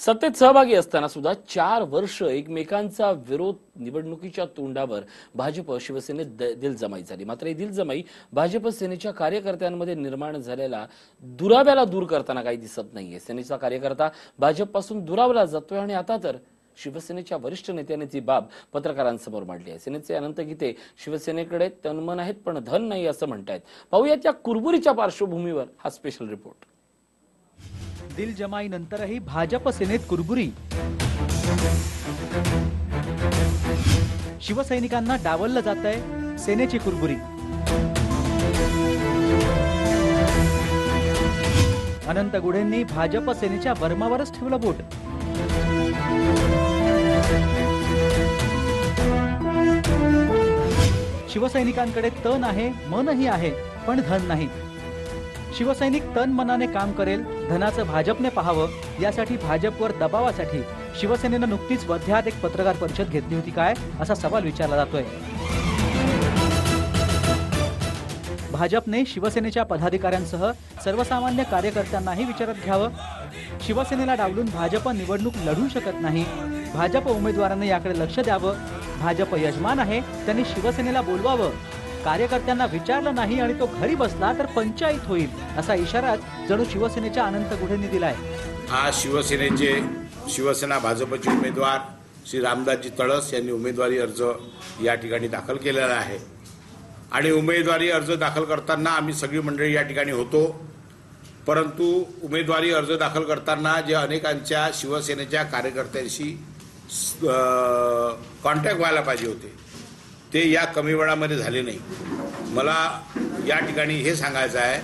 सत्तेत सहभागी असताना सुद्धा 4 वर्ष एकमेकांचा विरोध निवडणुकीच्या तोंडावर भाजप शिवसेनेत दिलजमाई झाली। मात्र ही दिलजमाई भाजप सेनेच्या कार्यकर्त्यांमध्ये निर्माण झालेला दुराव्याला दूर करताना काही दिसत नाहीये। सेनेचा कार्यकर्ता भाजपपासून दुरावला जातोय आणि आता तर शिवसेनेच्या वरिष्ठ नेत्यांनी ती बाब पत्रकारांसमोर मांडली आहे। सेनेचे अनंत गीते शिवसेनेकडे तनमन आहेत पण धन नाही असं म्हणतायत। पाहूयात या कुरबुरीच्या पार्श्वभूमीवर हा स्पेशल रिपोर्ट। दिलजमाई नंतरही भाजप सेनेत कुरबुरी। शिवसैनिकांना डावललं जातंय, सेनेची कुरबुरी। अनंत गुढेंनी भाजप सेनेच्या वर्मावरच ठेवलं बोट। शिवसैनिकांकडे तन आहे, मनही आहे, पण धन नाही। शिवसैनिक तन मनाने काम करेल, धनाचं भाजपने पाहावं यासाठी भाजपवर दबावासाठी शिवसेनेनं नुकतीच वर्ध्यात एक पत्रकार परिषद घेतली होती काय, असा सवाल विचारला जातोय। भाजपने शिवसेनेच्या पदाधिकाऱ्यांसह सर्वसामान्य कार्यकर्त्यांनाही विचारात घ्यावं। शिवसेनेला डावलून भाजप निवडणूक लढू शकत नाही, भाजप उमेदवारांनी याकडे लक्ष द्यावं। भाजप यजमान आहे, त्यांनी शिवसेनेला बोलवावं। कार्यकर्त्यांना विचारलं नाही आणि तो घरी बसला तर पंचायत होईल, असा इशारा जणू शिवसेनेच्या अनंत गुढेंनी दिलाय। आज शिवसेना भाजपचे उमेदवार श्री रामदासजी तळस यांनी उमेदवारी अर्ज या ठिकाणी दाखल केलेला आहे आणि उमेदवारी अर्ज दाखल करताना आम्ही सगळी मंडळी या ठिकाणी होतो। परंतु उमेदवारी अर्ज दाखल करताना जे अनेकांच्या शिवसेनेच्या कार्यकर्त्यांशी कॉन्टॅक्ट व्हायला पाहिजे होते ते या कमी वेळामध्ये झाले नाही। मला या ठिकाणी हे सांगायचं आहे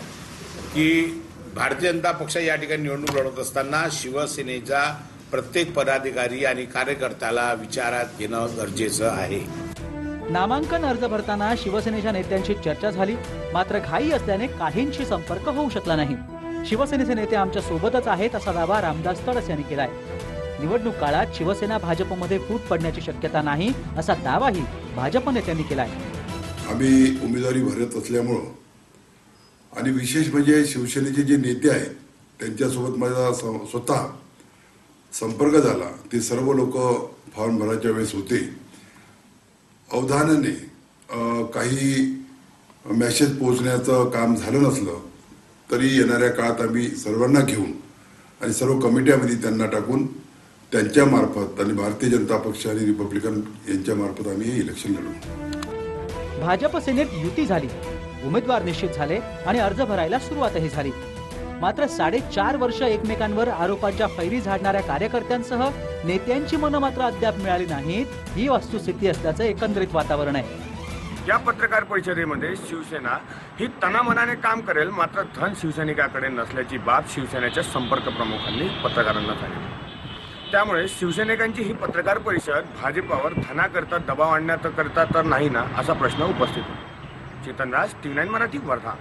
की भारतीय जनता पक्ष या ठिकाणी निवडणूक लढवत असताना शिवसेनेचा प्रत्येक पदाधिकारी आणि कार्यकर्त्याला विचारात घेणं गरजेचं आहे। नामांकन अर्ज भरताना शिवसेनेच्या नेत्यांशी चर्चा झाली, मात्र घाई असल्याने काहींशी संपर्क होऊ शकला नाही। शिवसेनेचे नेते आमच्या सोबतच आहेत असा दावा रामदास तळस यांनी केलाय। निवडणूक काळात शिवसेना भाजपमध्ये फूट पडण्याची शक्यता नाही असा दावाही भाजप नेत्यांनी केलाय। आम्ही उमेदवारी भरत असल्यामुळे आणि विशेष म्हणजे शिवसेनेचे जे नेते आहेत त्यांच्यासोबत माझा स्वतः संपर्क झाला। ते सर्व लोक फॉर्म भरायच्या वेळेस होते। अवधानाने काही मेसेज पोहोचण्याचं काम झालं नसलं तरी येणाऱ्या काळात आम्ही सर्वांना घेऊन आणि सर्व कमिट्यामध्ये त्यांना टाकून त्यांच्या मार्फत आणि भारतीय जनता पक्ष आणि रिपब्लिकन यांच्या मार्फत आम्ही हे इलेक्शन लढवू। भाजप सेनेत युती झाली, उमेदवार निश्चित झाले आणि अर्ज भरायला सुरुवातही झाली। मात्र 4.5 वर्ष एकमेकांवर आरोपांच्या फैरी झाडणाऱ्या कार्यकर्त्यांसह नेत्यांची मनं मात्र अद्याप मिळाली नाहीत, ही वस्तुस्थिती असल्याचं एकंदरीत वातावरण आहे। या पत्रकार परिषदेमध्ये शिवसेना ही तनामनाने काम करेल, मात्र धन शिवसैनिकाकडे नसल्याची बाब शिवसेनेच्या संपर्क प्रमुखांनी पत्रकारांना सांगितली। त्यामुळे शिवसैनिकांची ही पत्रकार परिषद भाजपावर धनाकरता दबाव आणण्याकरता तर नाही ना, असा प्रश्न उपस्थित होतो। चेतन राज, TV9 मराठी, वर्धा।